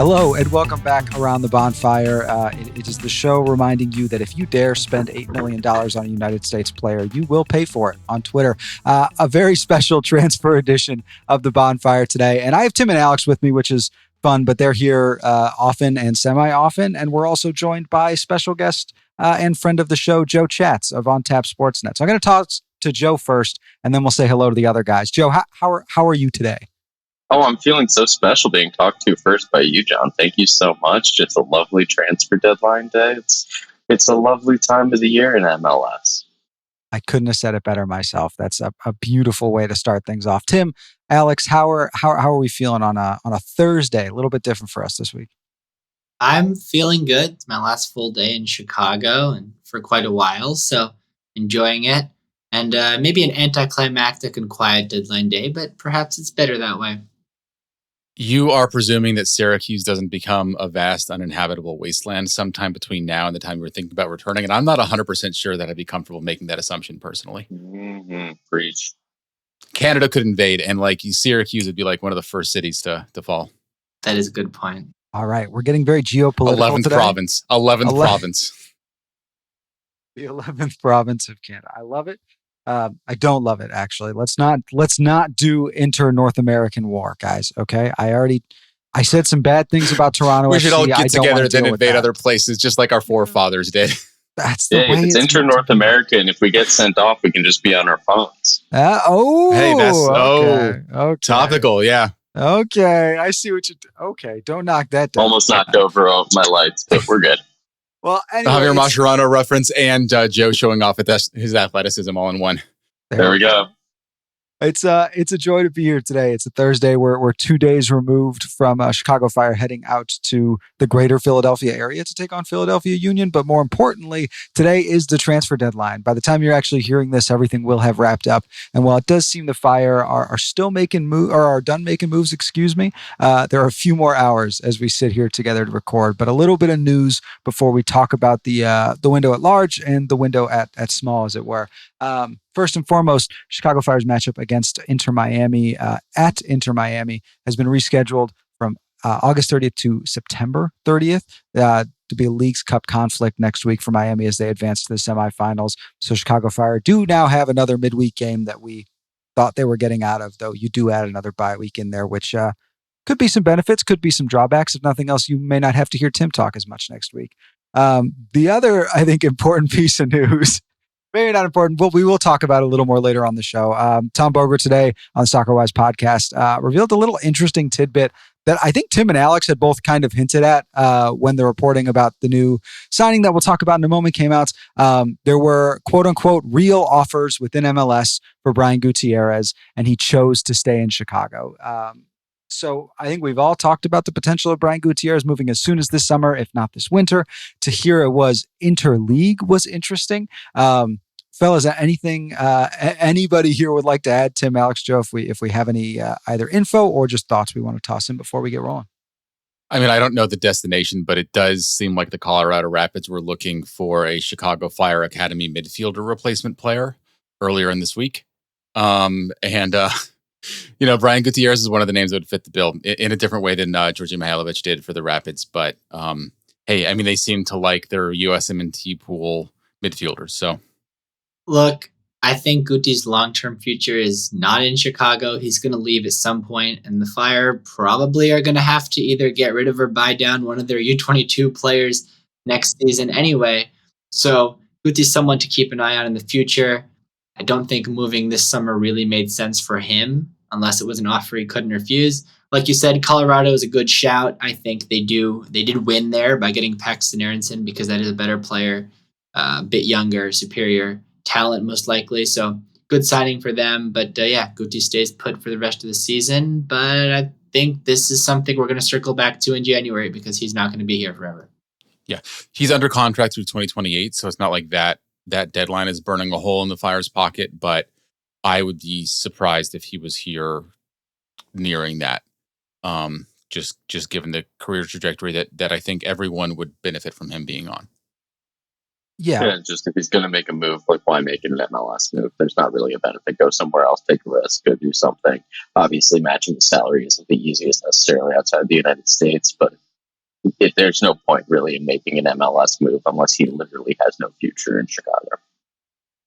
Hello and welcome back around the bonfire. It is the show reminding you that if you dare spend $8 million on a United States player, you will pay for it on Twitter. A very special transfer edition of the bonfire today. And I have Tim and Alex with me, which is fun, but they're here often and semi-often. And we're also joined by special guest and friend of the show, Joe Chatz of On Tap Sportsnet. So I'm going to talk to Joe first, and then we'll say hello to the other guys. Joe, how are you today? Oh, I'm feeling so special being talked to first by you, John. Thank you so much. Just a lovely transfer deadline day. It's a lovely time of the year in MLS. I couldn't have said it better myself. That's a beautiful way to start things off. Tim, Alex, how are we feeling on a Thursday? A little bit different for us this week. I'm feeling good. It's my last full day in Chicago and for quite a while, so enjoying it. And maybe an anticlimactic and quiet deadline day, but perhaps it's better that way. You are presuming that Syracuse doesn't become a vast, uninhabitable wasteland sometime between now and the time we're thinking about returning. And I'm not 100% sure that I'd be comfortable making that assumption personally. Preach. Canada could invade, and Syracuse would be like one of the first cities to fall. That is a good point. All right. We're getting very geopolitical 11th today. province. 11th province. The 11th province of Canada. I love it. I don't love it, actually. Let's not do inter-North American war, guys. Okay, I said some bad things about Toronto. We should all get together and then invade other places, just like our forefathers did. That's the way if it's inter-North America, and if we get sent off, we can just be on our phones. Okay. Topical, yeah. Okay, I see what you. Okay, don't knock that down. Almost knocked over all of my lights, but we're good. Well, anyway, Javier Mascherano reference and Joe showing off his athleticism all in one. There we go. It's a joy to be here today. It's a Thursday. We're 2 days removed from Chicago Fire heading out to the greater Philadelphia area to take on Philadelphia Union. But more importantly, today is the transfer deadline. By the time you're actually hearing this, everything will have wrapped up. And while it does seem the Fire are still making moves, or are done making moves, there are a few more hours as we sit here together to record. But a little bit of news before we talk about the window at large and the window at small, as it were. First and foremost, Chicago Fire's matchup against Inter Miami at Inter Miami has been rescheduled from August 30th to September 30th to be a Leagues Cup conflict next week for Miami as they advance to the semifinals. So Chicago Fire do now have another midweek game that we thought they were getting out of, though you do add another bye week in there, which could be some benefits, could be some drawbacks. If nothing else, you may not have to hear Tim talk as much next week. The other, I think, important piece of news, very not important, but we will talk about it a little more later on the show. Tom Boger today on the Soccer Wise podcast revealed a little interesting tidbit that I think Tim and Alex had both kind of hinted at when the reporting about the new signing that we'll talk about in a moment came out. There were quote unquote real offers within MLS for Brian Gutierrez, and he chose to stay in Chicago. So I think we've all talked about the potential of Brian Gutierrez moving as soon as this summer, if not this winter. To hear it was interleague was interesting. Fellas, anything anybody here would like to add? Tim, Alex, Joe, if we have any either info or just thoughts we want to toss in before we get rolling. I mean, I don't know the destination, but it does seem like the Colorado Rapids were looking for a Chicago Fire Academy midfielder replacement player earlier in this week. Brian Gutierrez is one of the names that would fit the bill in a different way than Georgi Mihailovic did for the Rapids. But hey, I mean, they seem to like their USMNT pool midfielders, so. Look, I think Guti's long-term future is not in Chicago. He's going to leave at some point, and the Fire probably are going to have to either get rid of or buy down one of their U22 players next season anyway. So Guti's someone to keep an eye on in the future. I don't think moving this summer really made sense for him, unless it was an offer he couldn't refuse. Like you said, Colorado is a good shout. I think they did win there by getting Paxton Aronson because that is a better player, a bit younger, superior talent most likely. So good signing for them. But Guti stays put for the rest of the season. But I think this is something we're going to circle back to in January because he's not going to be here forever. Yeah, he's under contract through 2028. So it's not like that deadline is burning a hole in the Fire's pocket. But I would be surprised if he was here nearing that. Just given the career trajectory that I think everyone would benefit from him being on. Yeah, just if he's going to make a move, like why make it an MLS move? There's not really a benefit. Go somewhere else, take a risk, go do something. Obviously, matching the salary isn't the easiest necessarily outside the United States, but there's no point really in making an MLS move unless he literally has no future in Chicago.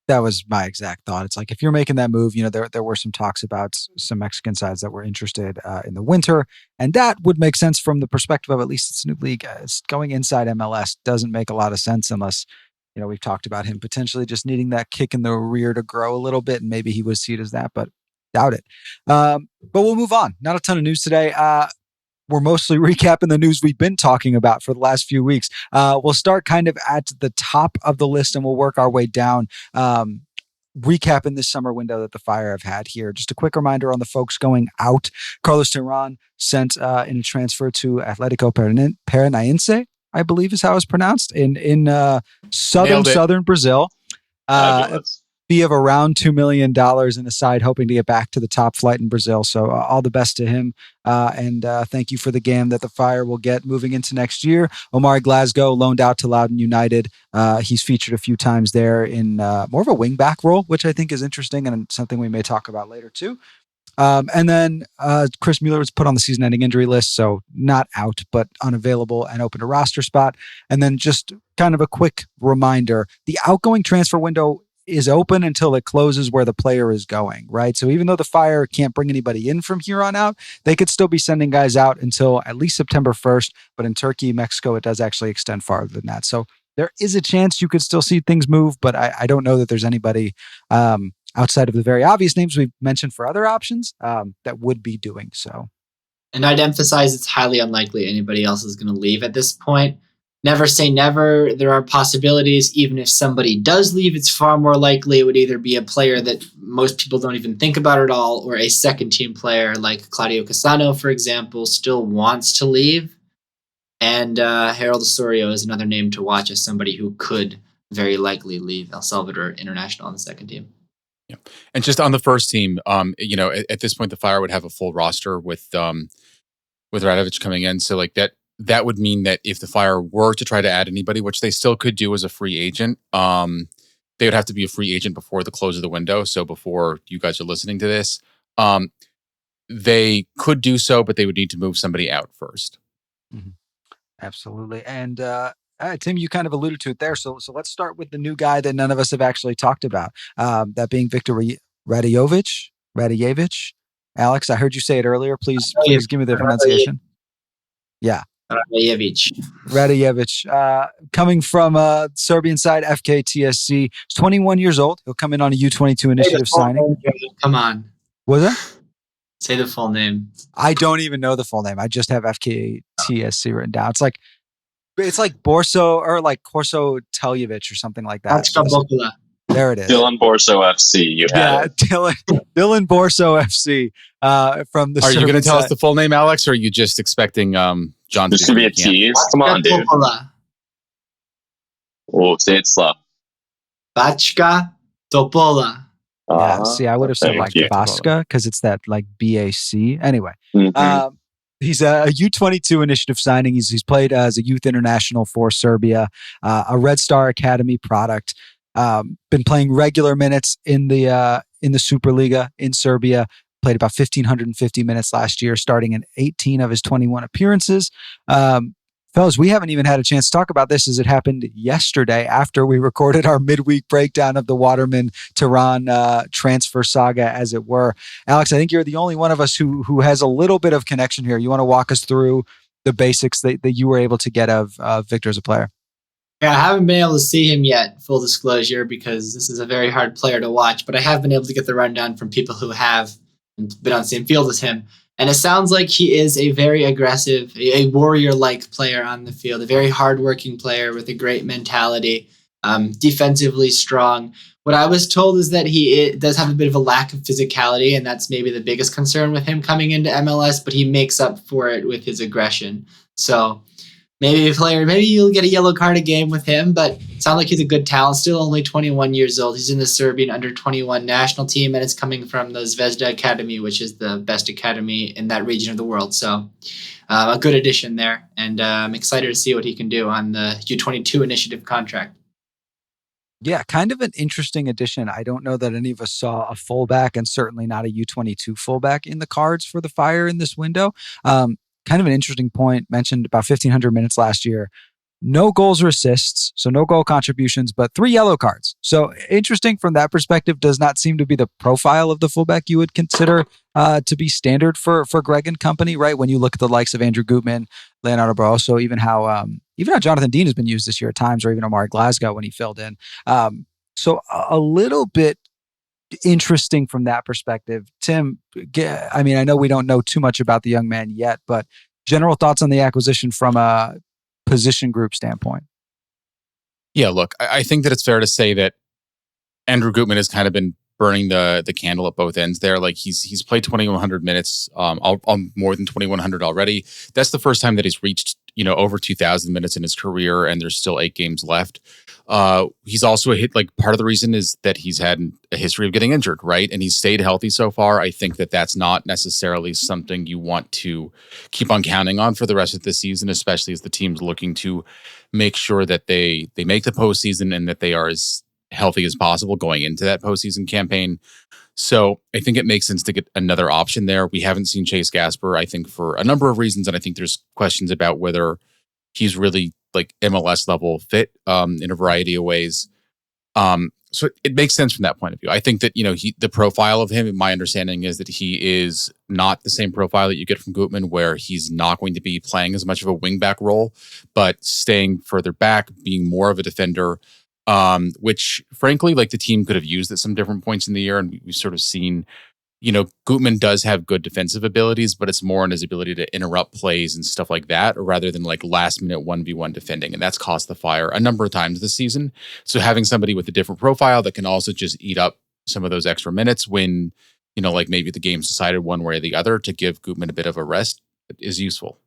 That was my exact thought. It's like if you're making that move, there were some talks about some Mexican sides that were interested in the winter, and that would make sense from the perspective of at least it's a new league. It's going inside MLS doesn't make a lot of sense unless we've talked about him potentially just needing that kick in the rear to grow a little bit, and maybe he would see it as that, but doubt it. But we'll move on. Not a ton of news today. We're mostly recapping the news we've been talking about for the last few weeks. We'll start kind of at the top of the list and we'll work our way down, recapping this summer window that the Fire have had here. Just a quick reminder on the folks going out. Carlos Terán sent in a transfer to Atlético Paranaense, I believe is how it's pronounced, in southern Brazil. Fee of around $2 million in a side, hoping to get back to the top flight in Brazil. So all the best to him. And thank you for the game that the Fire will get moving into next year. Omari Glasgow loaned out to Loudoun United. He's featured a few times there in more of a wing-back role, which I think is interesting and something we may talk about later too. And then Chris Mueller was put on the season-ending injury list, so not out, but unavailable and open to roster spot. And then just kind of a quick reminder, the outgoing transfer window is open until it closes where the player is going, right? So even though the Fire can't bring anybody in from here on out, they could still be sending guys out until at least September 1st. But in Turkey, Mexico, it does actually extend farther than that. So there is a chance you could still see things move, but I don't know that there's anybody outside of the very obvious names we've mentioned for other options that would be doing so. And I'd emphasize it's highly unlikely anybody else is going to leave at this point. Never say never. There are possibilities. Even if somebody does leave, it's far more likely it would either be a player that most people don't even think about at all, or a second team player like Claudio Cassano, for example, still wants to leave. And Harold Osorio is another name to watch as somebody who could very likely leave El Salvador International on the second team. Yeah. And just on the first team, at this point, the Fire would have a full roster with Radovic coming in. So like that would mean that if the Fire were to try to add anybody, which they still could do as a free agent, they would have to be a free agent before the close of the window. So before you guys are listening to this, they could do so, but they would need to move somebody out first. Mm-hmm. Absolutely. And Tim, you kind of alluded to it there. So let's start with the new guy that none of us have actually talked about, that being Victor Radijevich. Alex, I heard you say it earlier. Please give me the pronunciation. Yeah. Radijevich, coming from Serbian side, FKTSC. He's 21 years old. He'll come in on a U22 initiative signing. Come on. Was it? Say the full name. I don't even know the full name. I just have FKTSC written down. It's like Borso or like Korso Teljevic or something like that. There it is. Dylan Borso FC. Dylan Borso FC from the. Are you going to tell us the full name, Alex, or are you just expecting John? This should be a tease. Come on, dude. Oh, say it slow. Bachka Topola. Yeah, see, I would have said like Baska because it's that like BAC. Anyway, he's a U22 initiative signing. He's played as a youth international for Serbia, a Red Star Academy product. Been playing regular minutes in the Superliga in Serbia. Played about 1,550 minutes last year, starting in 18 of his 21 appearances. Fellas, we haven't even had a chance to talk about this as it happened yesterday after we recorded our midweek breakdown of the Waterman Terán transfer saga, as it were. Alex, I think you're the only one of us who has a little bit of connection here. You want to walk us through the basics that you were able to get of Victor as a player? Yeah, I haven't been able to see him yet, full disclosure, because this is a very hard player to watch, but I have been able to get the rundown from people who have been on the same field as him. And it sounds like he is a very aggressive, a warrior-like player on the field, a very hardworking player with a great mentality, defensively strong. What I was told is that he does have a bit of a lack of physicality, and that's maybe the biggest concern with him coming into MLS, but he makes up for it with his aggression. So maybe you'll get a yellow card a game with him, but it sounds like he's a good talent, still only 21 years old. He's in the Serbian under-21 national team, and it's coming from the Zvezda Academy, which is the best academy in that region of the world. So a good addition there, and I'm excited to see what he can do on the U22 initiative contract. Yeah, kind of an interesting addition. I don't know that any of us saw a fullback, and certainly not a U22 fullback in the cards for the Fire in this window. kind of an interesting point mentioned about 1,500 minutes last year. No goals or assists, so no goal contributions, but 3 yellow cards. So interesting from that perspective. Does not seem to be the profile of the fullback you would consider to be standard for Greg and company, right? When you look at the likes of Andrew Gutman, Leonardo Barroso, even how Jonathan Dean has been used this year at times, or even Omari Glasgow when he filled in. So a little bit interesting from that perspective. Tim, I mean, I know we don't know too much about the young man yet, but general thoughts on the acquisition from a position group standpoint. Yeah, look, I think that it's fair to say that Andrew Gutman has kind of been burning the candle at both ends there. Like he's played 2,100 minutes, more than 2,100 already. That's the first time that he's reached over 2,000 minutes in his career, and there's still 8 games left. He's also part of the reason is that he's had a history of getting injured, right? And he's stayed healthy so far. I think that that's not necessarily something you want to keep on counting on for the rest of the season, especially as the team's looking to make sure that they make the postseason and that they are as healthy as possible going into that postseason campaign. So I think it makes sense to get another option there. We haven't seen Chase Gasper, I think, for a number of reasons. And I think there's questions about whether he's really like MLS level fit in a variety of ways. So it makes sense from that point of view. I think that, the profile of him, my understanding is that he is not the same profile that you get from Gutman, where he's not going to be playing as much of a wingback role, but staying further back, being more of a defender. Which frankly, like the team could have used at some different points in the year. And we've sort of seen, Gutman does have good defensive abilities, but it's more in his ability to interrupt plays and stuff like that, rather than like last minute 1v1 defending. And that's cost the Fire a number of times this season. So having somebody with a different profile that can also just eat up some of those extra minutes when, like maybe the game's decided one way or the other, to give Gutman a bit of a rest is useful.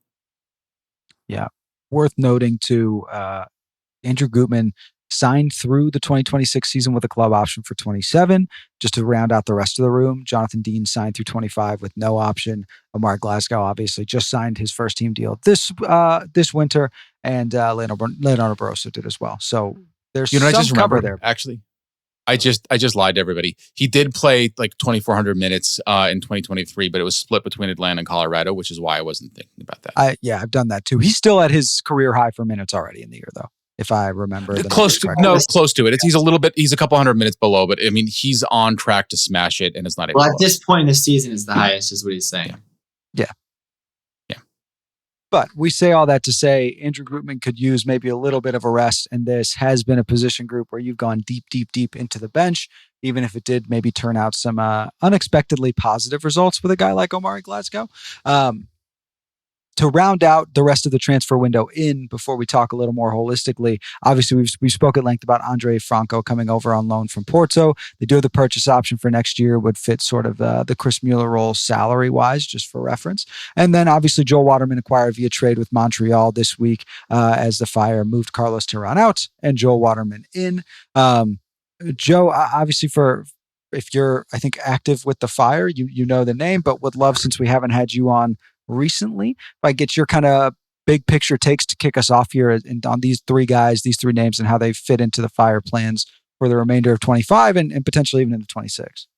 Yeah. Worth noting too, Andrew Gutman signed through the 2026 season with a club option for 27, just to round out the rest of the room. Jonathan Dean signed through 25 with no option. Omar Glasgow obviously just signed his first team deal this winter, and Leonardo Barroso did as well. So there's some I just cover remembered, there. actually. I just lied to everybody. He did play like 2,400 minutes in 2023, but it was split between Atlanta and Colorado, which is why I wasn't thinking about that. I've done that too. He's still at his career high for minutes already in the year, though, if I remember. Close to it. He's a couple hundred minutes below, but I mean, he's on track to smash it, and it's not able. Well, at this point in the season, is the highest, is what he's saying. Yeah. But we say all that to say Andrew Gutman could use maybe a little bit of a rest, and this has been a position group where you've gone deep into the bench, even if it did maybe turn out some unexpectedly positive results with a guy like Omari Glasgow. To round out the rest of the transfer window before we talk a little more holistically, obviously we spoke at length about Andre Franco coming over on loan from Porto. They do have the purchase option for next year, would fit sort of the Chris Mueller role salary-wise, just for reference. And then obviously Joel Waterman acquired via trade with Montreal this week as the Fire moved Carlos Terán out and Joel Waterman in. Joe, obviously if you're, I think, active with the Fire, you know the name, but would love, since we haven't had you on recently, if I get your kind of big picture takes to kick us off here on these 3 guys, these 3 names, and how they fit into the Fire plans for the remainder of 25 and potentially even into 26.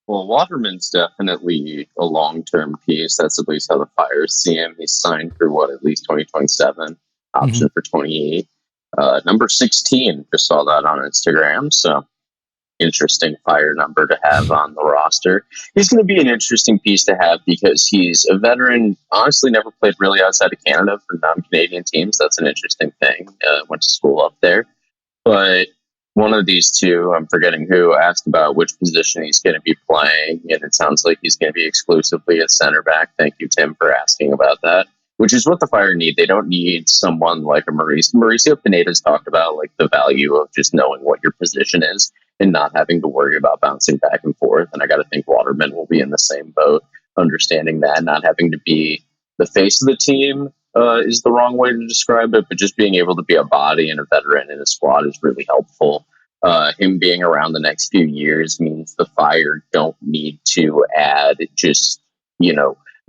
Well, Waterman's definitely a long-term piece. That's at least how the Fire see him. He's signed for at least 2027, option for 28. Number 16, just saw that on Instagram. So interesting Fire number to have on the roster. He's going to be an interesting piece to have because he's a veteran, honestly never played really outside of Canada for non-Canadian teams. That's an interesting thing. Went to school up there. But one of these two, I'm forgetting who, asked about which position he's going to be playing, and it sounds like he's going to be exclusively a center back. Thank you, Tim, for asking about that, which is what the Fire need. They don't need someone like a Mauricio Pineda's talked about, like the value of just knowing what your position is and not having to worry about bouncing back and forth. And I got to think Waterman will be in the same boat, understanding that, not having to be the face of the team is the wrong way to describe it, but just being able to be a body and a veteran in a squad is really helpful. Him being around the next few years means the Fire don't need to add just,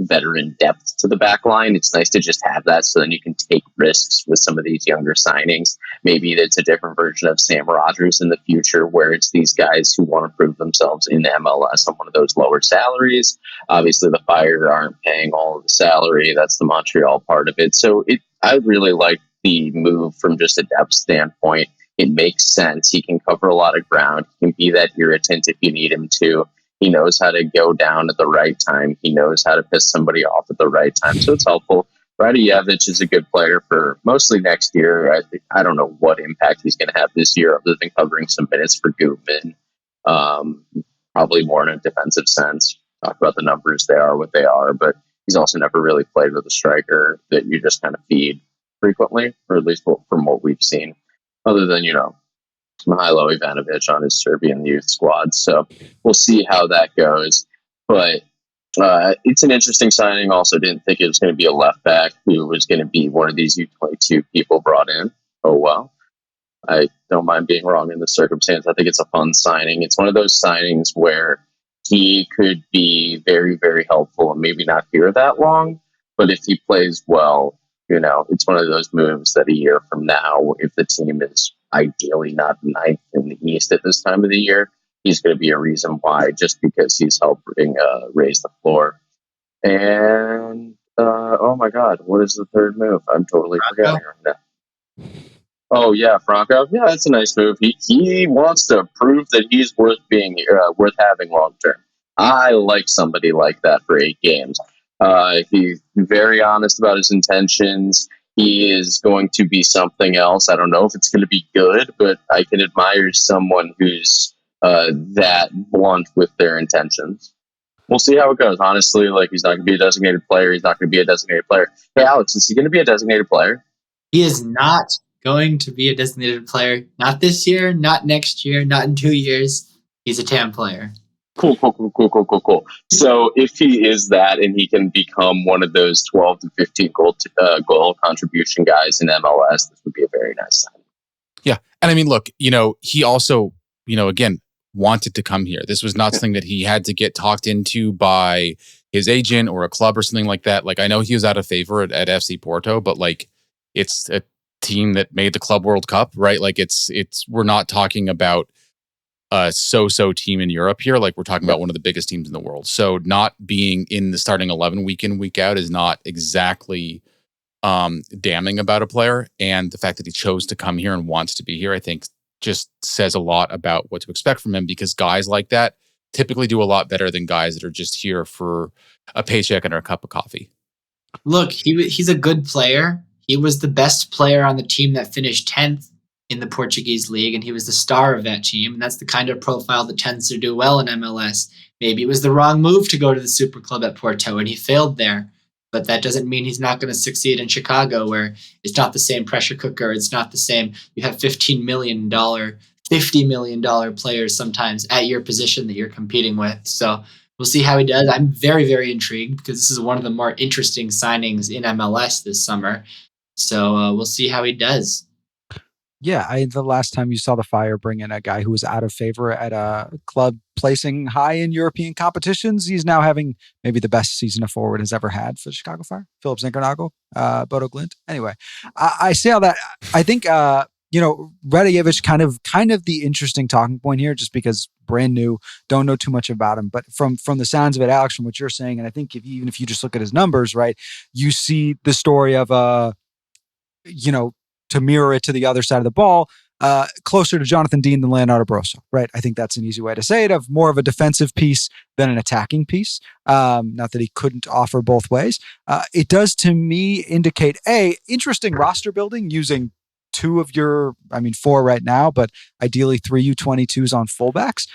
veteran depth to the back line. It's nice to just have that, so then you can take risks with some of these younger signings. Maybe it's a different version of Sam Rogers in the future, where it's these guys who want to prove themselves in the MLS on one of those lower salaries. Obviously, the Fire aren't paying all of the salary. That's the Montreal part of it. So I really like the move from just a depth standpoint. It makes sense. He can cover a lot of ground. He can be that irritant if you need him to. He knows how to go down at the right time. He knows how to piss somebody off at the right time. So it's helpful. Radijevich is a good player for mostly next year. I don't know what impact he's going to have this year other than covering some minutes for Gutman. Probably more in a defensive sense. Talk about the numbers. They are what they are, but he's also never really played with a striker that you just kind of feed frequently, or at least from what we've seen, other than, Mihajlo Ivanovic on his Serbian youth squad. So we'll see how that goes. But it's an interesting signing. Also, didn't think it was going to be a left back who was going to be one of these U22 people brought in. Oh, well. I don't mind being wrong in the circumstance. I think it's a fun signing. It's one of those signings where he could be very, very helpful and maybe not here that long. But if he plays well, it's one of those moves that a year from now, if the team is ideally not ninth in the East at this time of the year, he's going to be a reason why, just because he's helping raise the floor. And, oh my God, what is the third move? I'm totally forgetting right now. Oh yeah, Franco. Yeah, that's a nice move. He wants to prove that he's worth having long term. I like somebody like that for 8 games. He's very honest about his intentions. He is going to be something else. I don't know if it's going to be good, but I can admire someone who's that blunt with their intentions. We'll see how it goes. Honestly, he's not going to be a designated player. He's not going to be a designated player. Hey, Alex, is he going to be a designated player? He is not going to be a designated player. Not this year, not next year, not in 2 years. He's a TAM player. Cool. So if he is that and he can become one of those 12 to 15 goal contribution guys in MLS, this would be a very nice sign. Yeah. And I mean, look, he also, again, wanted to come here. This was not something that he had to get talked into by his agent or a club or something like that. I know he was out of favor at FC Porto, but it's a team that made the Club World Cup, right? We're not talking about a so-so team in Europe here. We're talking about one of the biggest teams in the world. So not being in the starting 11 week in, week out is not exactly damning about a player. And the fact that he chose to come here and wants to be here, I think just says a lot about what to expect from him, because guys like that typically do a lot better than guys that are just here for a paycheck and a cup of coffee. Look, he's a good player. He was the best player on the team that finished 10th in the Portuguese league, and he was the star of that team. And that's the kind of profile that tends to do well in MLS. Maybe it was the wrong move to go to the super club at Porto, and he failed there. But that doesn't mean he's not going to succeed in Chicago, where it's not the same pressure cooker. It's not the same. You have $15 million, $50 million players sometimes at your position that you're competing with. So we'll see how he does. I'm very, very intrigued, because this is one of the more interesting signings in MLS this summer. So we'll see how he does. Yeah, the last time you saw the Fire bring in a guy who was out of favor at a club placing high in European competitions, he's now having maybe the best season a forward has ever had for the Chicago Fire. Philip Zinkernagel, Bodo Glimt. Anyway, I say all that. I think Radijevich kind of the interesting talking point here, just because brand new, don't know too much about him. But from the sounds of it, Alex, from what you're saying, and I think even if you just look at his numbers, right, you see the story of to mirror it to the other side of the ball, closer to Jonathan Dean than Leonardo Barroso, right? I think that's an easy way to say it, of more of a defensive piece than an attacking piece. Not that he couldn't offer both ways. It does, to me, indicate, interesting roster building using 2 of your, 4 right now, but ideally 3 U22s on fullbacks.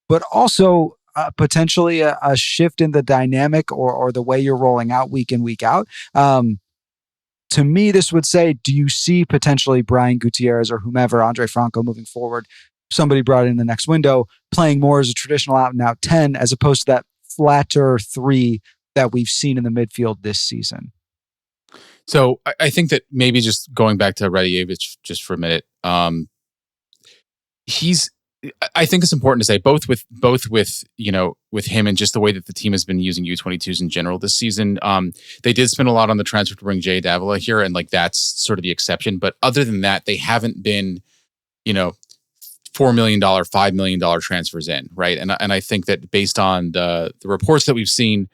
But also potentially a shift in the dynamic or the way you're rolling out week in, week out. To me, this would say, do you see potentially Brian Gutierrez or whomever, Andre Franco, moving forward, somebody brought in the next window, playing more as a traditional out-and-out 10 as opposed to that flatter 3 that we've seen in the midfield this season? So I think that maybe just going back to Radijevich just for a minute, he's I think it's important to say both with with him and just the way that the team has been using U22s in general this season. They did spend a lot on the transfer to bring Jay Davila here, and like that's sort of the exception. But other than that, they haven't been, $4 million, $5 million transfers in, right? And I think that based on the reports that we've seen,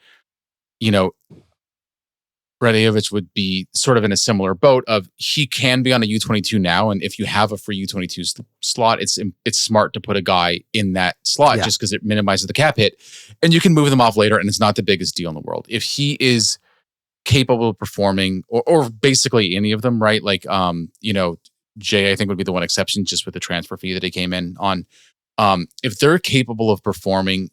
Radojevic would be sort of in a similar boat of he can be on a U22 now. And if you have a free U22 slot, it's smart to put a guy in that slot just because it minimizes the cap hit and you can move them off later. And it's not the biggest deal in the world. If he is capable of performing or basically any of them, right? Like, Jay, I think would be the one exception just with the transfer fee that he came in on. If they're capable of performing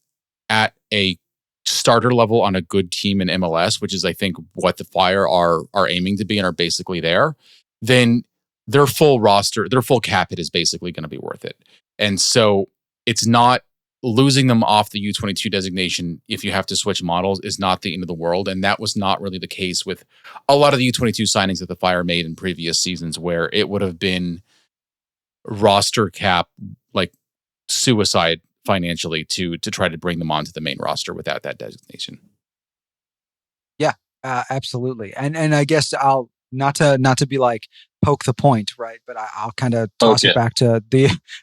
at a starter level on a good team in MLS, which is I think what the Fire are aiming to be and are basically there, then their full roster, their full cap hit is basically going to be worth it. And so it's not losing them off the U22 designation if you have to switch models is not the end of the world. And that was not really the case with a lot of the U22 signings that the Fire made in previous seasons where it would have been roster cap, like suicide financially to try to bring them onto the main roster without that designation. Yeah, absolutely. And I guess I'll not to be like poke the point, right? But I'll kind of toss it back to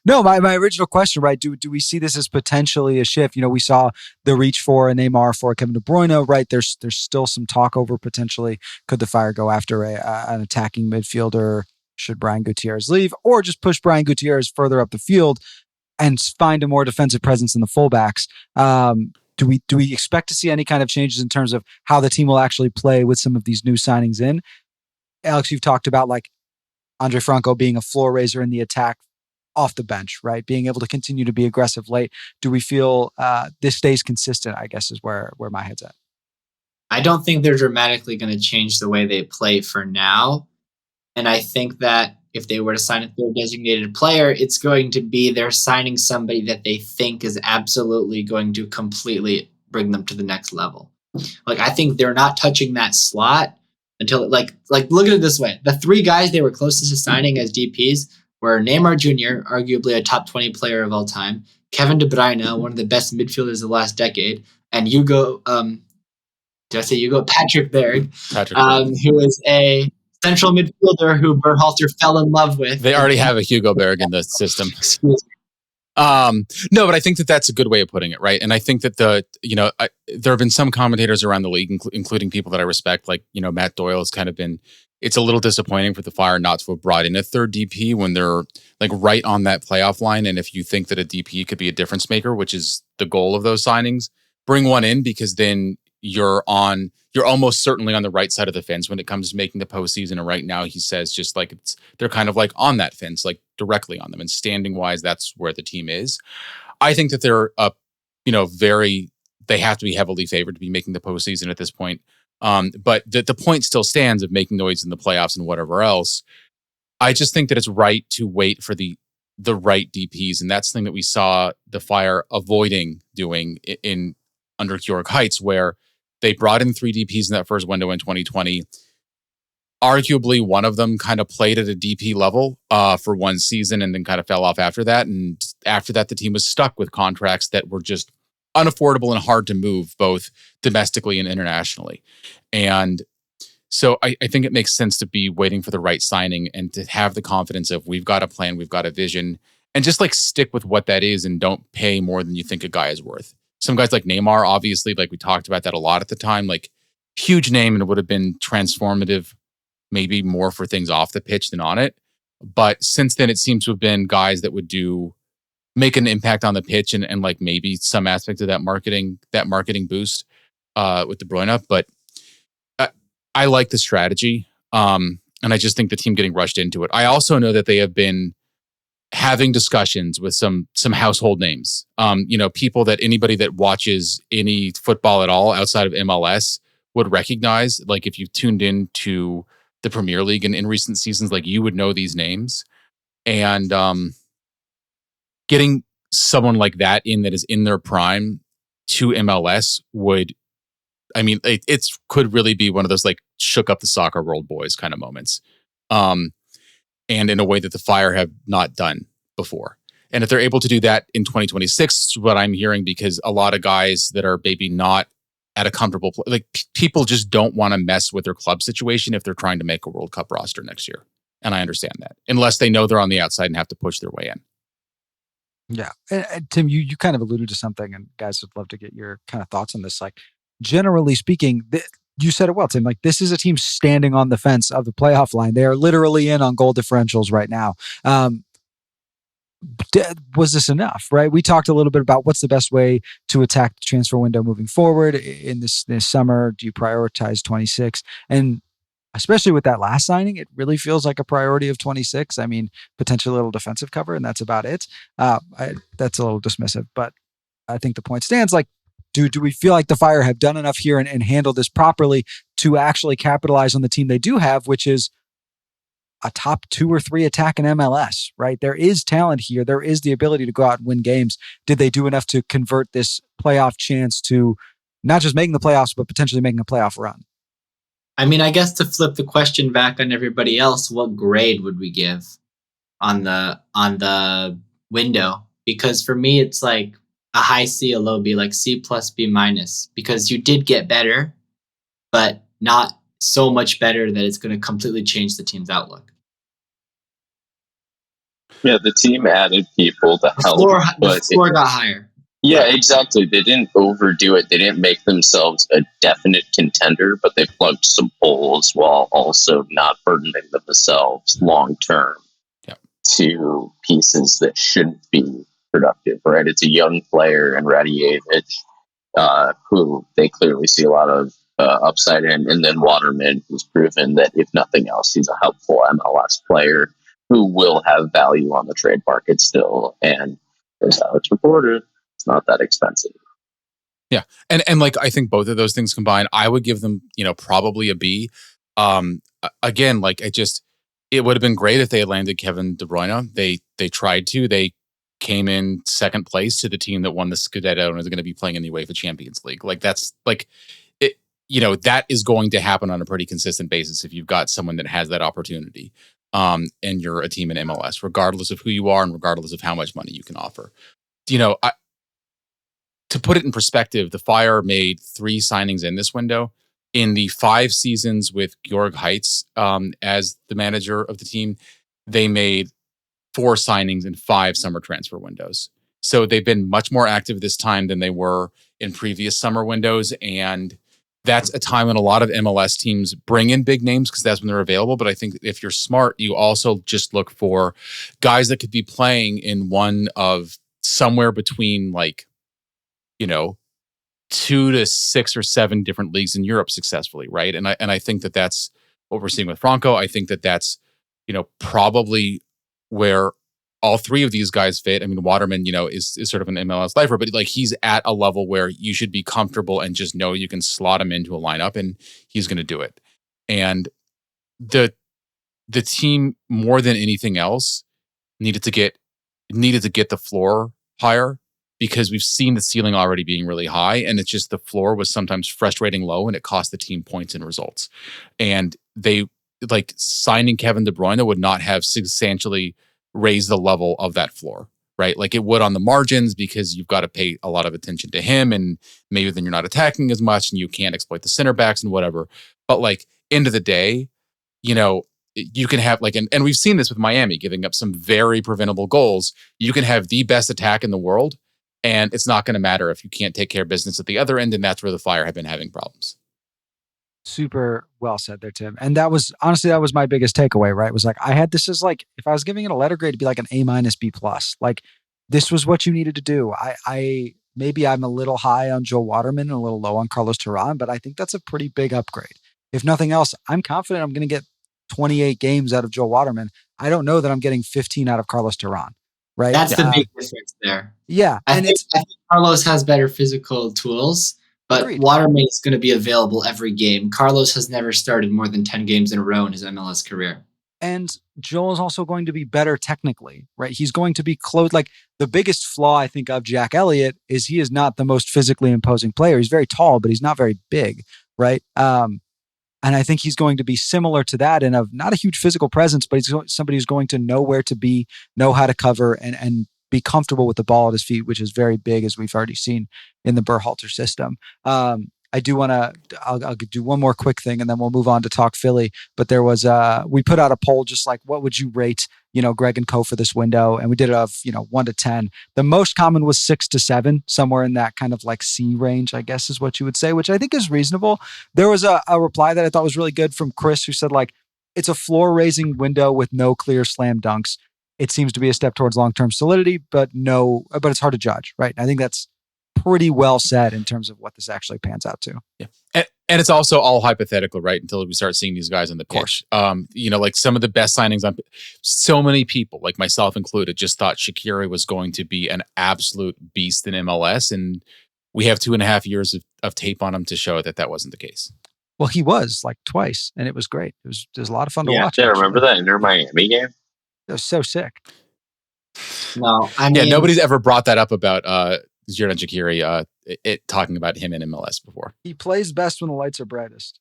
my original question, right? Do we see this as potentially a shift? We saw the reach for a Neymar for Kevin De Bruyne, right? There's still some talk over potentially could the Fire go after an attacking midfielder should Brian Gutierrez leave, or just push Brian Gutierrez further up the field and find a more defensive presence in the fullbacks. Do we expect to see any kind of changes in terms of how the team will actually play with some of these new signings in? Alex, you've talked about like Andre Franco being a floor raiser in the attack off the bench, right? Being able to continue to be aggressive late. Do we feel this stays consistent, I guess is where my head's at. I don't think they're dramatically going to change the way they play for now. And I think that if they were to sign a third designated player, it's going to be they're signing somebody that they think is absolutely going to completely bring them to the next level. Like, I think they're not touching that slot until like look at it this way. The three guys they were closest to signing as DPs were Neymar Jr., arguably a top 20 player of all time, Kevin De Bruyne, one of the best midfielders of the last decade, and Patrick Berg, who is a central midfielder who Berhalter fell in love with. They already have a Hugo Berg in the system. Excuse me. No, but I think that that's a good way of putting it, right? And I think that there have been some commentators around the league, including people that I respect, like, Matt Doyle has kind of been, it's a little disappointing for the Fire not to have brought in a third DP when they're like right on that playoff line. And if you think that a DP could be a difference maker, which is the goal of those signings, bring one in because then you're almost certainly on the right side of the fence when it comes to making the postseason. And right now he says just like they're kind of like on that fence, like directly on them, and standing wise, that's where the team is. I think that they're they have to be heavily favored to be making the postseason at this point. But the point still stands of making noise in the playoffs and whatever else. I just think that it's right to wait for the right DPs. And that's the thing that we saw the Fire avoiding doing under Georg Heitz, where they brought in 3 DPs in that first window in 2020. Arguably, one of them kind of played at a DP level for one season and then kind of fell off after that. And after that, the team was stuck with contracts that were just unaffordable and hard to move, both domestically and internationally. And so I think it makes sense to be waiting for the right signing and to have the confidence of we've got a plan, we've got a vision, and just like stick with what that is and don't pay more than you think a guy is worth. Some guys like Neymar, obviously, like we talked about that a lot at the time, like huge name and it would have been transformative, maybe more for things off the pitch than on it. But since then, it seems to have been guys that would make an impact on the pitch and like maybe some aspect of that marketing boost with De Bruyne. But I like the strategy. And I just think the team getting rushed into it. I also know that they have been having discussions with some household names, people that anybody that watches any football at all outside of MLS would recognize. Like if you tuned in to the Premier League in recent seasons, like you would know these names. And getting someone like that in that is in their prime to MLS it could really be one of those like shook up the soccer world boys kind of moments. And in a way that the Fire have not done before. And if they're able to do that in 2026, what I'm hearing, because a lot of guys that are maybe not at a comfortable place, like people just don't want to mess with their club situation if they're trying to make a World Cup roster next year. And I understand that, unless they know they're on the outside and have to push their way in. Yeah. And Tim, you kind of alluded to something, and guys would love to get your kind of thoughts on this. Like, generally speaking, you said it well, Tim. Like, this is a team standing on the fence of the playoff line. They are literally in on goal differentials right now. Was this enough, right? We talked a little bit about what's the best way to attack the transfer window moving forward in this summer. Do you prioritize 26? And especially with that last signing, it really feels like a priority of 26. I mean, potentially a little defensive cover, and that's about it. That's a little dismissive, but I think the point stands. Like, do we feel like the Fire have done enough here and handled this properly to actually capitalize on the team they do have, which is a top 2 or 3 attack in MLS, right? There is talent here. There is the ability to go out and win games. Did they do enough to convert this playoff chance to not just making the playoffs, but potentially making a playoff run? I mean, I guess to flip the question back on everybody else, what grade would we give on the window? Because for me, it's like a high C, a low B, like C plus B minus, because you did get better, but not so much better that it's going to completely change the team's outlook. Yeah, the team added people to help, the floor got higher. Yeah, exactly. They didn't overdo it. They didn't make themselves a definite contender, but they plugged some holes while also not burdening themselves long term to pieces that shouldn't be productive, right? It's a young player in Radijevich, who they clearly see a lot of upside in, and then Waterman, who's proven that if nothing else, he's a helpful MLS player who will have value on the trade market still. And as Alex reported, it's not that expensive. Yeah. And like, I think both of those things combined, I would give them, probably a B. Again, like it would have been great if they had landed Kevin De Bruyne. They tried to. They came in second place to the team that won the Scudetto and is going to be playing in the UEFA Champions League. Like, that's like it. That is going to happen on a pretty consistent basis if you've got someone that has that opportunity, and you're a team in MLS, regardless of who you are and regardless of how much money you can offer. To put it in perspective, the Fire made 3 signings in this window. In the 5 seasons with Georg Heitz as the manager of the team, they made 4 signings in 5 summer transfer windows. So they've been much more active this time than they were in previous summer windows. And that's a time when a lot of MLS teams bring in big names because that's when they're available. But I think if you're smart, you also just look for guys that could be playing in one of somewhere between 2 to 6 or 7 different leagues in Europe successfully, right? And I think that that's what we're seeing with Franco. I think that that's probably where all 3 of these guys fit. I mean, Waterman, is sort of an MLS lifer, but he's at a level where you should be comfortable and just know you can slot him into a lineup and he's going to do it. And the team, more than anything else, needed to get the floor higher, because we've seen the ceiling already being really high, and it's just the floor was sometimes frustrating low, and it cost the team points and results. And they signing Kevin De Bruyne would not have substantially raised the level of that floor, right? Like it would on the margins, because you've got to pay a lot of attention to him, and maybe then you're not attacking as much, and you can't exploit the center backs and whatever. But end of the day, you can have and we've seen this with Miami giving up some very preventable goals. You can have the best attack in the world, and it's not going to matter if you can't take care of business at the other end. And that's where the Fire have been having problems. Super well said there, Tim. And that was my biggest takeaway, right? Was I had this as if I was giving it a letter grade, it'd be an A- B+. This was what you needed to do. Maybe I'm a little high on Joel Waterman and a little low on Carlos Terán, but I think that's a pretty big upgrade. If nothing else, I'm confident I'm going to get 28 games out of Joel Waterman. I don't know that I'm getting 15 out of Carlos Terán. Right. That's the big difference there. Yeah. I think Carlos has better physical tools, but agreed. Waterman is going to be available every game. Carlos has never started more than 10 games in a row in his MLS career. And Joel is also going to be better technically, right? He's going to be close. The biggest flaw, I think, of Jack Elliott is he is not the most physically imposing player. He's very tall, but he's not very big, right? And I think he's going to be similar to that in of not a huge physical presence, but he's somebody who's going to know where to be, know how to cover, and be comfortable with the ball at his feet, which is very big, as we've already seen in the Berhalter system. I do want to, I'll do one more quick thing and then we'll move on to talk Philly. But there was, we put out a poll just like, what would you rate, Greg and Co for this window? And we did it of, 1 to 10. The most common was 6 to 7, somewhere in that kind of like C range, I guess is what you would say, which I think is reasonable. There was a reply that I thought was really good from Chris, who said like, it's a floor raising window with no clear slam dunks. It seems to be a step towards long-term solidity, but it's hard to judge, right? I think that's pretty well said in terms of what this actually pans out to. Yeah. And it's also all hypothetical, right? Until we start seeing these guys on the pitch. Like some of the best signings on so many people, like myself included, just thought Shaqiri was going to be an absolute beast in MLS. And we have 2.5 years of tape on him to show that wasn't the case. Well, he was like twice, and it was great. It was a lot of fun to watch. Yeah, remember that Inter Miami game? It was so sick. No, I mean, nobody's ever brought that up about Xherdan Shaqiri, talking about him in MLS before. He plays best when the lights are brightest.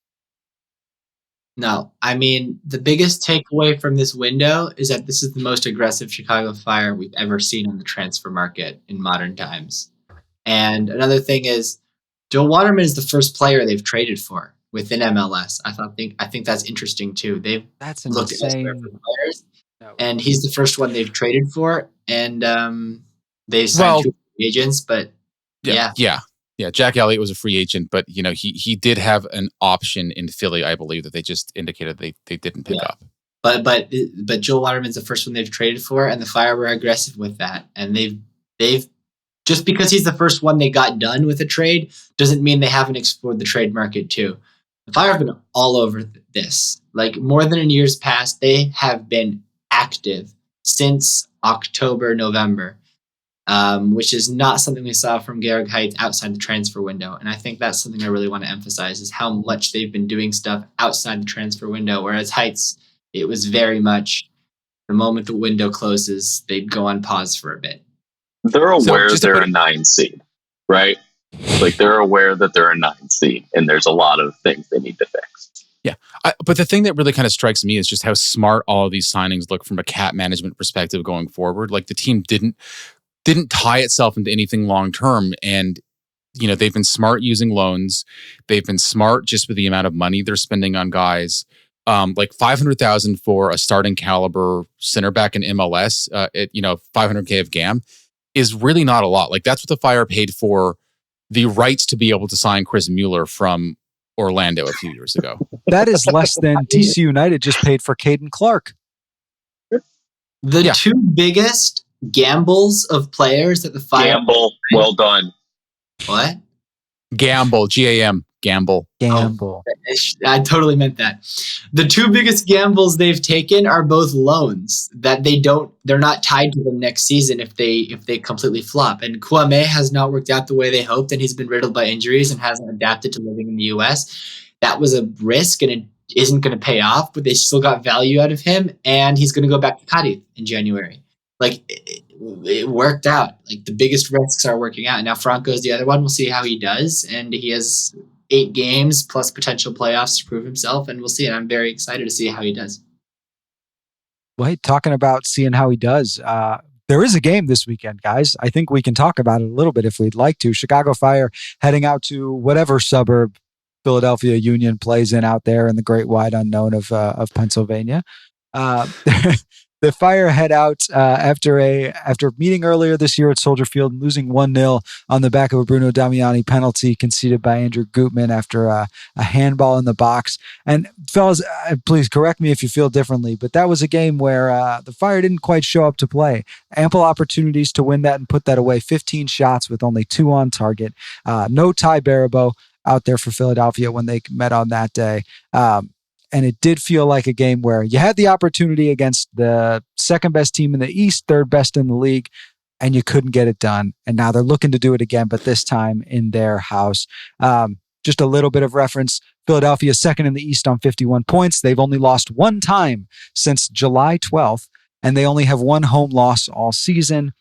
No, I mean, the biggest takeaway from this window is that this is the most aggressive Chicago Fire we've ever seen on the transfer market in modern times. And another thing is, Joel Waterman is the first player they've traded for within MLS. I think that's interesting too. They've looked at elsewhere for players, and he's the first one they've traded for, and they signed 2 agents. But yeah. Jack Elliott was a free agent, but he did have an option in Philly, I believe, that they just indicated they didn't pick up. But Joel Waterman's the first one they've traded for, and the Fire were aggressive with that, and they've. Just because he's the first one they got done with a trade doesn't mean they haven't explored the trade market too. The Fire have been all over this. Like more than in years past, they have been active since October, November, which is not something we saw from Georg Heitz outside the transfer window. And I think that's something I really want to emphasize is how much they've been doing stuff outside the transfer window. Whereas Heitz, it was very much the moment the window closes, they'd go on pause for a bit. They're aware they're a 9 seed, right? Like they're aware that they're a 9 seed, and there's a lot of things they need to fix. Yeah, but the thing that really kind of strikes me is just how smart all of these signings look from a cap management perspective going forward. Like the team didn't tie itself into anything long term, and they've been smart using loans. They've been smart just with the amount of money they're spending on guys. Like $500,000 for a starting caliber center back in MLS, $500K of GAM. Is really not a lot. Like that's what the Fire paid for the rights to be able to sign Chris Mueller from Orlando a few years ago. That is less than DC United just paid for Caden Clark. The 2 biggest gambles of players that the Fire... Gamble, well done. What? Gamble, G-A-M, gamble. Gamble. I totally meant that. The 2 biggest gambles they've taken are both loans that they're not tied to them next season if they completely flop. And Kwame has not worked out the way they hoped, and he's been riddled by injuries and hasn't adapted to living in the US. That was a risk, and it isn't going to pay off, but they still got value out of him, and he's going to go back to Cadiz in January. Like it worked out. Like the biggest risks are working out. And now Franco's the other one. We'll see how he does, and he has 8 games plus potential playoffs to prove himself, and we'll see. And I'm very excited to see how he does. Well, hey, talking about seeing how he does, there is a game this weekend, guys. I think we can talk about it a little bit if we'd like to. Chicago Fire heading out to whatever suburb Philadelphia Union plays in out there in the great wide unknown of Pennsylvania. The Fire head out after meeting earlier this year at Soldier Field and losing 1-0 on the back of a Bruno Damiani penalty conceded by Andrew Gutman after a handball in the box. And fellas, please correct me if you feel differently, but that was a game where the Fire didn't quite show up to play. Ample opportunities to win that and put that away. 15 shots with only 2 on target. No Ty Baribeau out there for Philadelphia when they met on that day. And it did feel like a game where you had the opportunity against the second best team in the East, third best in the league, and you couldn't get it done. And now they're looking to do it again, but this time in their house. Just a little bit of reference. Philadelphia is second in the East on 51 points. They've only lost 1 time since July 12th, and they only have 1 home loss all season.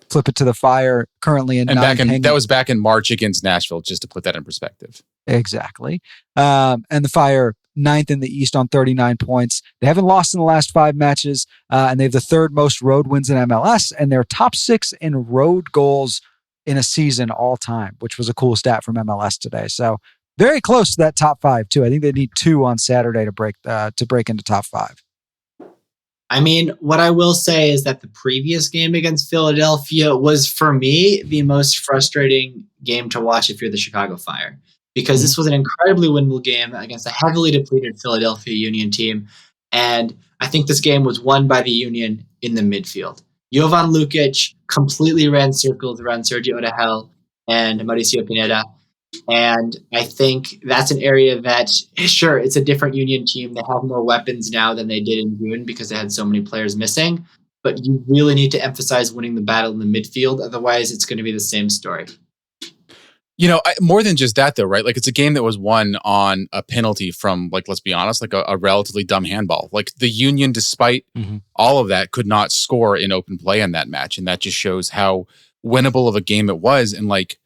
Flip it to the Fire, currently in ninth. That was back in March against Nashville, just to put that in perspective. Exactly. And the Fire ninth in the East on 39 points. They haven't lost in the last 5 matches, and they have the third most road wins in MLS, and they're top 6 in road goals in a season all time, which was a cool stat from MLS today. So very close to that top 5 too. I think they need 2 on Saturday to break into top 5. I mean, what I will say is that the previous game against Philadelphia was, for me, the most frustrating game to watch if you're the Chicago Fire, because this was an incredibly winnable game against a heavily depleted Philadelphia Union team. And I think this game was won by the Union in the midfield. Jovan Lukic completely ran circles around Sergio O'Dehel and Mauricio Pineda. And I think that's an area that, sure, it's a different Union team. They have more weapons now than they did in June because they had so many players missing. But you really need to emphasize winning the battle in the midfield. Otherwise, it's going to be the same story. More than just that, though, right? Like, it's a game that was won on a penalty from, like, let's be honest, like a relatively dumb handball. Like, the Union, despite all of that, could not score in open play in that match. And that just shows how winnable of a game it was. And, like,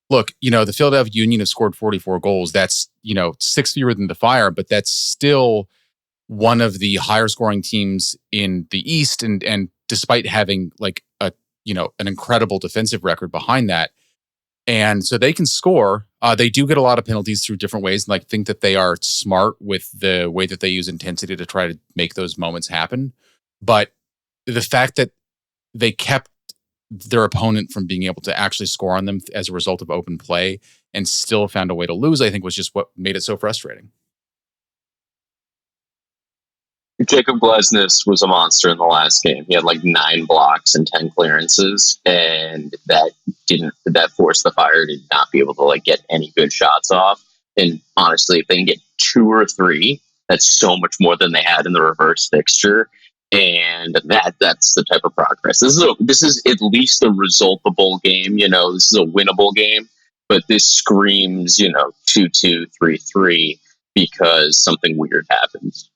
look, the Philadelphia Union have scored 44 goals. That's, 6 fewer than the Fire, but that's still one of the higher scoring teams in the East. And despite having like an incredible defensive record behind that. And so they can score. They do get a lot of penalties through different ways. And I think that they are smart with the way that they use intensity to try to make those moments happen. But the fact that they kept their opponent from being able to actually score on them as a result of open play and still found a way to lose, I think was just what made it so frustrating. Jacob Glesnes was a monster in the last game. He had like 9 blocks and 10 clearances, and that forced the Fire to not be able to like get any good shots off. And honestly, if they can get 2 or 3, that's so much more than they had in the reverse fixture. And that's the type of progress. This is at least a resultable game. This is a winnable game, but this screams 2-2, 3-3 because something weird happens.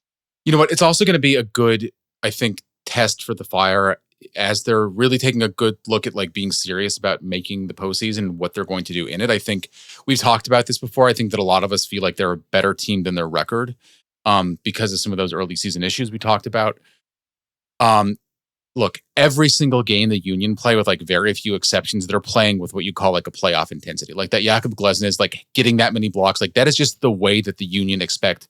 You know what? It's also going to be a good, I think, test for the Fire as they're really taking a good look at like being serious about making the postseason, what they're going to do in it. I think we've talked about this before. I think that a lot of us feel like they're a better team than their record because of some of those early season issues we talked about. Look, every single game the Union play, with like very few exceptions, they're playing with what you call like a playoff intensity. Like that Jakob Glesnes, like getting that many blocks, like that is just the way that the Union expect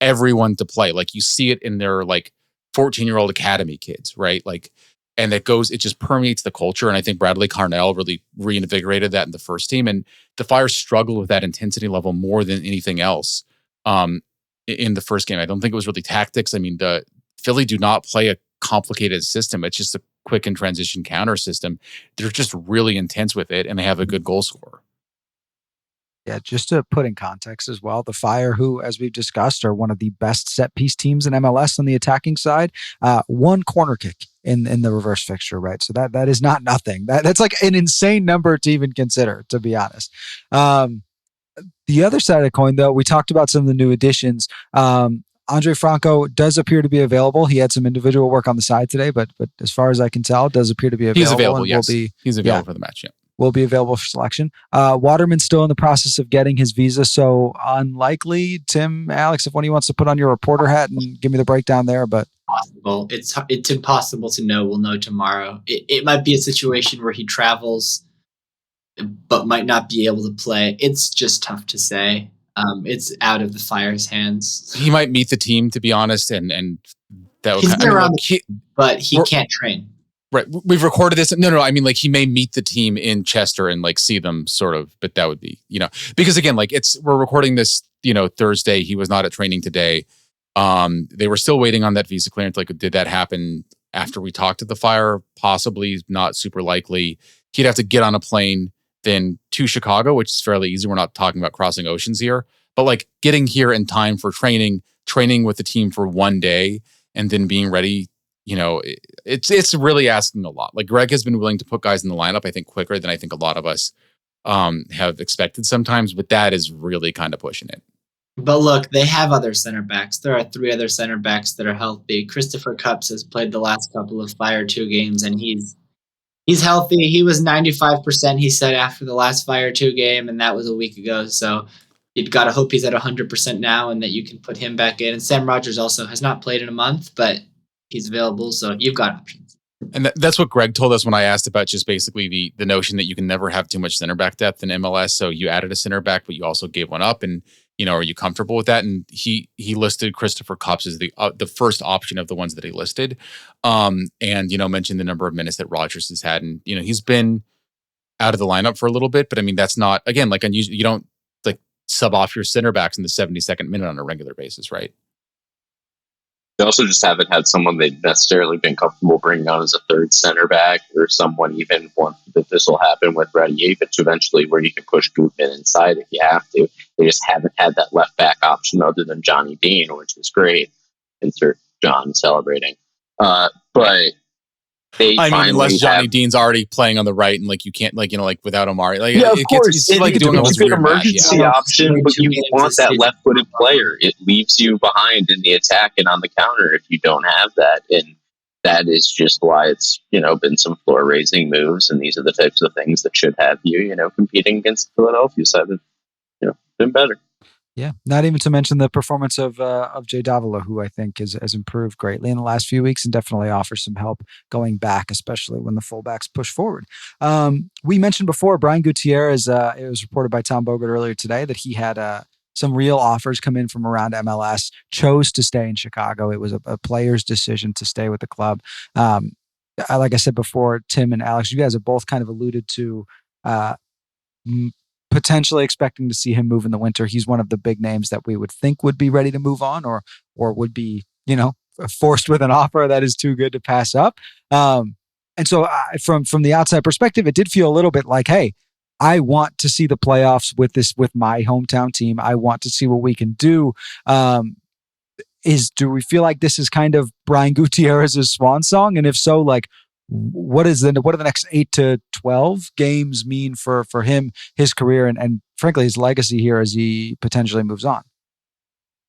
everyone to play. Like you see it in their like 14-year-old academy kids, right? Like, and it just permeates the culture. And I think Bradley Carnell really reinvigorated that in the first team. And the Fire struggled with that intensity level more than anything else in the first game. I don't think it was really tactics. I mean, the Philly do not play a complicated system. It's just a quick and transition counter system. They're just really intense with it, and they have a good goal scorer. Yeah, just to put in context as well, the Fire, who, as we've discussed, are one of the best set-piece teams in MLS on the attacking side, 1 corner kick in the reverse fixture, right? So that is not nothing. That's like an insane number to even consider, to be honest. The other side of the coin, though, we talked about some of the new additions. Andre Franco does appear to be available. He had some individual work on the side today, but as far as I can tell, does appear to be available. He's available, yes. He's available for the match, yeah. Will be available for selection. Waterman's still in the process of getting his visa, so unlikely. Tim, Alex, if one of you wants to put on your reporter hat and give me the breakdown there, but possible. It's impossible to know. We'll know tomorrow. It might be a situation where he travels, but might not be able to play. It's just tough to say. It's out of the Fire's hands. He might meet the team, to be honest, and that he's been around, but he can't train. Right. We've recorded this. No. I mean, like he may meet the team in Chester and like see them sort of, but that would be, because again, like we're recording this, Thursday. He was not at training today. They were still waiting on that visa clearance. Like, did that happen after we talked to the Fire? Possibly, not super likely. He'd have to get on a plane then to Chicago, which is fairly easy. We're not talking about crossing oceans here, but like getting here in time for training with the team for 1 day and then being ready. It's really asking a lot. Like Greg has been willing to put guys in the lineup, I think, quicker than I think a lot of us have expected sometimes, but that is really kind of pushing it. But look, they have other center backs. There are 3 other center backs that are healthy. Christopher Cupps has played the last couple of Fire 2 games, and he's healthy. He was 95%, he said, after the last Fire 2 game, and that was a week ago. So you've got to hope he's at 100% now and that you can put him back in. And Sam Rogers also has not played in a month, but he's available, so you've got options. And that's what Greg told us when I asked about just basically the notion that you can never have too much center back depth in MLS. So you added a center back, but you also gave one up. And, are you comfortable with that? And he listed Christopher Cupps as the first option of the ones that he listed. And, mentioned the number of minutes that Rogers has had. And, he's been out of the lineup for a little bit, but I mean, that's not, again, like unusual. You don't like sub off your center backs in the 72nd minute on a regular basis, right? They also just haven't had someone they've necessarily been comfortable bringing on as a third center back, or someone even once that this will happen with Radijevich eventually, where you can push Gutman inside if you have to. They just haven't had that left back option other than Johnny Dean, which is great. Insert John celebrating. But they unless Johnny Dean's already playing on the right and like you can't like without Omari. Like of course, it's like doing it's an emergency option, but you want that left-footed player. It leaves you behind in the attack and on the counter if you don't have that, and that is just why it's been some floor-raising moves, and these are the types of things that should have you competing against the Philadelphia side that been better. Yeah, not even to mention the performance of Jay Davila, who I think has improved greatly in the last few weeks and definitely offers some help going back, especially when the fullbacks push forward. We mentioned before, Brian Gutierrez, it was reported by Tom Bogert earlier today that he had some real offers come in from around MLS, chose to stay in Chicago. It was a player's decision to stay with the club. Like I said before, Tim and Alex, you guys have both kind of alluded to potentially expecting to see him move in the winter. He's one of the big names that we would think would be ready to move on or would be, forced with an offer that is too good to pass up. And so from the outside perspective, it did feel a little bit like, hey, I want to see the playoffs with my hometown team. I want to see what we can do. Do we feel like this is kind of Brian Gutierrez's swan song? And if so, like, what do the next 8 to 12 games mean for him, his career, and frankly his legacy here as he potentially moves on?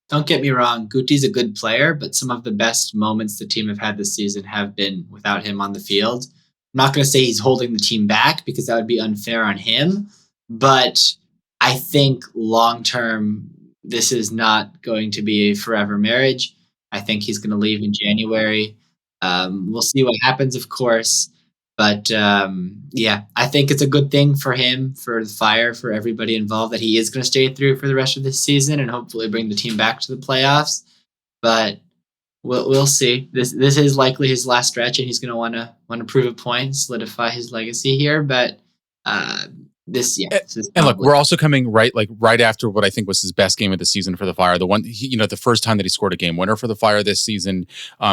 Don't get me wrong, Guti's a good player, but some of the best moments the team have had this season have been without him on the field. I'm not going to say he's holding the team back because that would be unfair on him, but I think long term this is not going to be a forever marriage. I think he's going to leave in January. We'll see what happens, of course. But I think it's a good thing for him, for the Fire, for everybody involved that he is going to stay through for the rest of this season and hopefully bring the team back to the playoffs. But we'll see. This is likely his last stretch, and he's going to want to prove a point, solidify his legacy here. But this is and look, we're also coming right after what I think was his best game of the season for the Fire. The one, the first time that he scored a game winner for the Fire this season.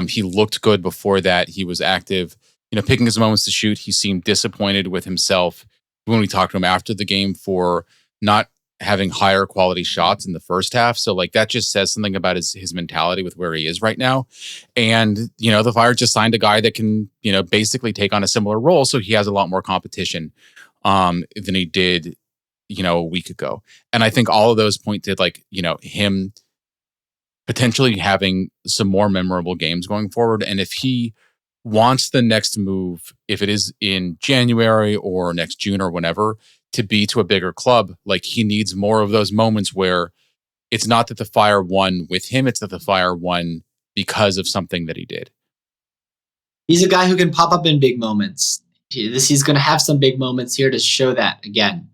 He looked good before that. He was active, picking his moments to shoot. He seemed disappointed with himself when we talked to him after the game for not having higher quality shots in the first half. So like that just says something about his mentality with where he is right now. And, the Fire just signed a guy that can, basically take on a similar role. So he has a lot more competition than he did, a week ago. And I think all of those point to him potentially having some more memorable games going forward. And if he wants the next move, if it is in January or next June or whenever, to be to a bigger club, like he needs more of those moments where it's not that the Fire won with him, it's that the Fire won because of something that he did. He's a guy who can pop up in big moments. He's going to have some big moments here to show that again.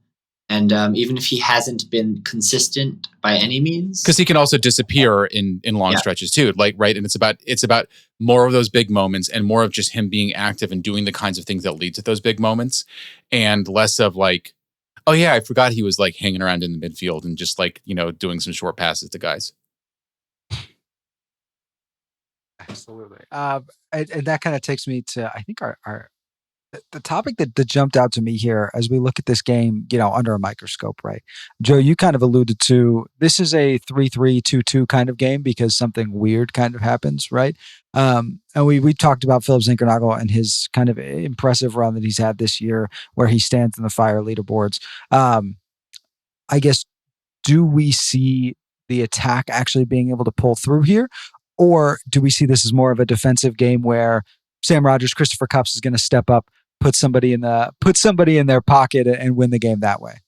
And even if he hasn't been consistent by any means, because he can also disappear in long stretches too, right? And it's about more of those big moments and more of just him being active and doing the kinds of things that lead to those big moments, and less of like, oh yeah, I forgot he was like hanging around in the midfield and just like doing some short passes to guys. Absolutely, and that kind of takes me to I think the topic that jumped out to me here as we look at this game, under a microscope, right? Joe, you kind of alluded to this is a 3-3-2-2 kind of game because something weird kind of happens, right? And we talked about Philip Zinkernagel and his kind of impressive run that he's had this year where he stands in the Fire leaderboards. I guess, do we see the attack actually being able to pull through here? Or do we see this as more of a defensive game where Sam Rogers, Christopher Cupps is going to step up, put somebody in their pocket and win the game that way?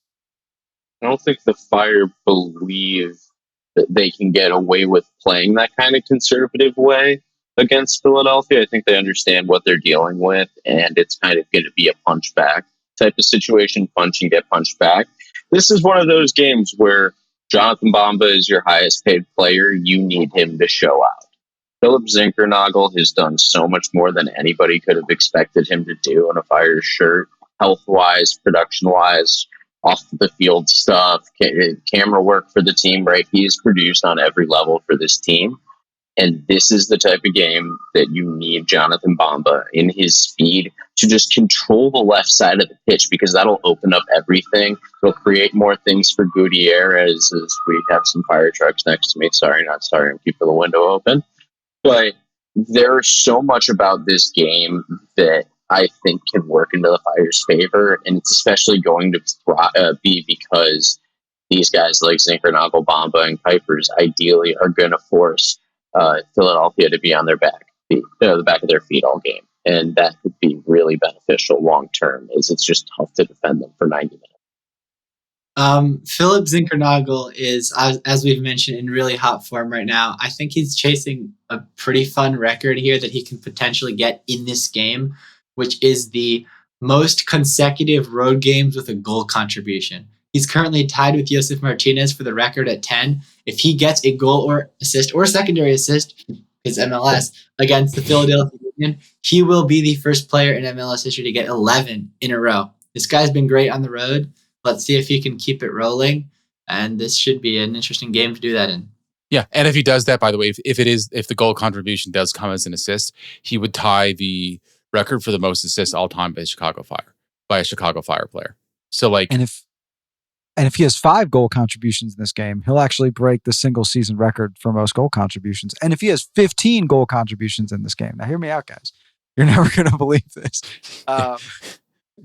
I don't think the Fire believe that they can get away with playing that kind of conservative way against Philadelphia. I think they understand what they're dealing with, and it's kind of going to be a punch back type of situation, punch and get punched back. This is one of those games where Jonathan Bamba is your highest paid player. You need him to show out. Philip Zinkernagel has done so much more than anybody could have expected him to do in a Fire shirt, health-wise, production-wise, off the field stuff, camera work for the team, right? He's produced on every level for this team. And this is the type of game that you need Jonathan Bamba in his speed to just control the left side of the pitch, because that'll open up everything. It'll create more things for Gutierrez as we have some fire trucks next to me. Sorry, not sorry. I'm keeping the window open. But there's so much about this game that I think can work into the Fire's favor, and it's especially going to be because these guys like Zinkernagel, Bamba, and Kuipers ideally are going to force Philadelphia to be on their back, the back of their feet all game, and that could be really beneficial long term, as it's just tough to defend them for 90 minutes. Philip Zinkernagel is, as we've mentioned, in really hot form right now. I think he's chasing a pretty fun record here that he can potentially get in this game, which is the most consecutive road games with a goal contribution. He's currently tied with Josef Martinez for the record at 10. If he gets a goal or assist or secondary assist, his MLS, against the Philadelphia Union, he will be the first player in MLS history to get 11 in a row. This guy's been great on the road. Let's see if he can keep it rolling. And this should be an interesting game to do that in. Yeah, and if he does that, by the way, if the goal contribution does come as an assist, he would tie the record for the most assists all time by a Chicago Fire player. So like, and if he has 5 goal contributions in this game, he'll actually break the single season record for most goal contributions. And if he has 15 goal contributions in this game, now hear me out, guys. You're never going to believe this.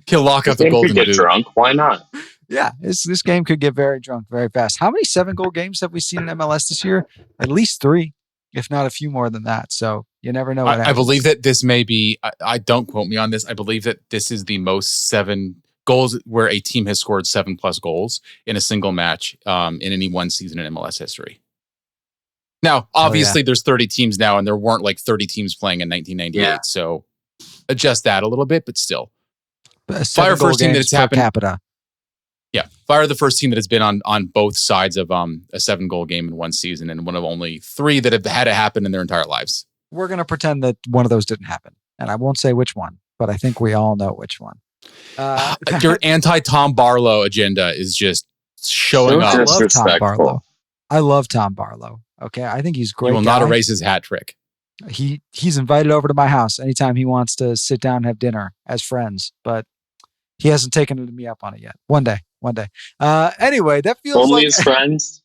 He'll lock up the golden get dude. Drunk. Why not? Yeah, this game could get very drunk very fast. How many 7-goal games have we seen in MLS this year? At least 3, if not a few more than that. So you never know. I believe that this may be, I don't quote me on this, I believe that this is the most 7 goals where a team has scored 7+ goals in a single match in any one season in MLS history. Now, obviously, there's 30 teams now, and there weren't like 30 teams playing in 1998. Yeah. So adjust that a little bit, but still. Fire first team that's happened. Capita. Yeah, Fire the first team that has been on both sides of a 7-goal game in one season, and one of only 3 that have had it happen in their entire lives. We're going to pretend that one of those didn't happen, and I won't say which one, but I think we all know which one. Your anti-Tom Barlow agenda is just showing up. I love Tom Barlow. I love Tom Barlow. Okay, I think he's great. He will not erase his hat trick. He's invited over to my house anytime he wants to sit down and have dinner as friends, but he hasn't taken me up on it yet. One day. Anyway, that feels only like his friends.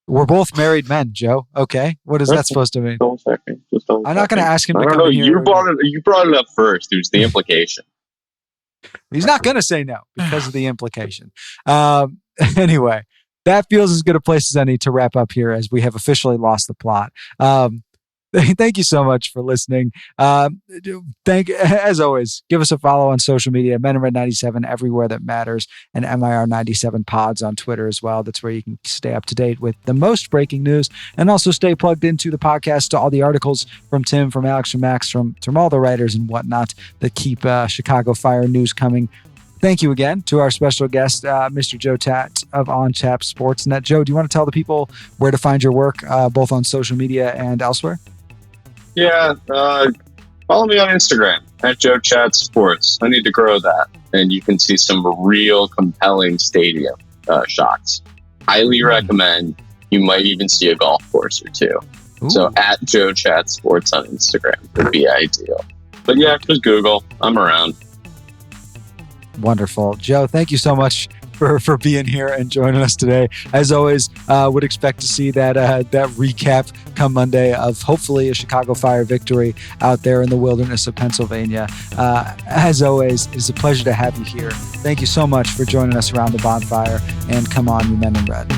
We're both married men, Joe. Okay, what is that supposed to mean? I'm not going to ask him. I don't know. You brought it up first. There's the implication. He's not going to say no because of the implication. Anyway, that feels as good a place as any to wrap up here, as we have officially lost the plot. Thank you so much for listening. As always, give us a follow on social media, Men in Red 97 everywhere that matters, and MIR 97 pods on Twitter as well. That's where you can stay up to date with the most breaking news, and also stay plugged into the podcast, to all the articles from Tim, from Alex, from Max, from all the writers and whatnot that keep Chicago Fire news coming. Thank you again to our special guest, Mr. Joe Chatz of On Tap Sportsnet. Joe, do you want to tell the people where to find your work, both on social media and elsewhere? Yeah, follow me on Instagram at Joe Chatz Sports. I need to grow that, and you can see some real compelling stadium shots. Highly recommend. You might even see a golf course or 2. Ooh. So at Joe Chatz Sports on Instagram would be ideal. But yeah, just Google. I'm around. Wonderful. Joe, thank you so much for being here and joining us today. As always, would expect to see that recap come Monday of hopefully a Chicago Fire victory out there in the wilderness of Pennsylvania. As always, it's a pleasure to have you here. Thank you so much for joining us around the bonfire, and come on, you Men in Red.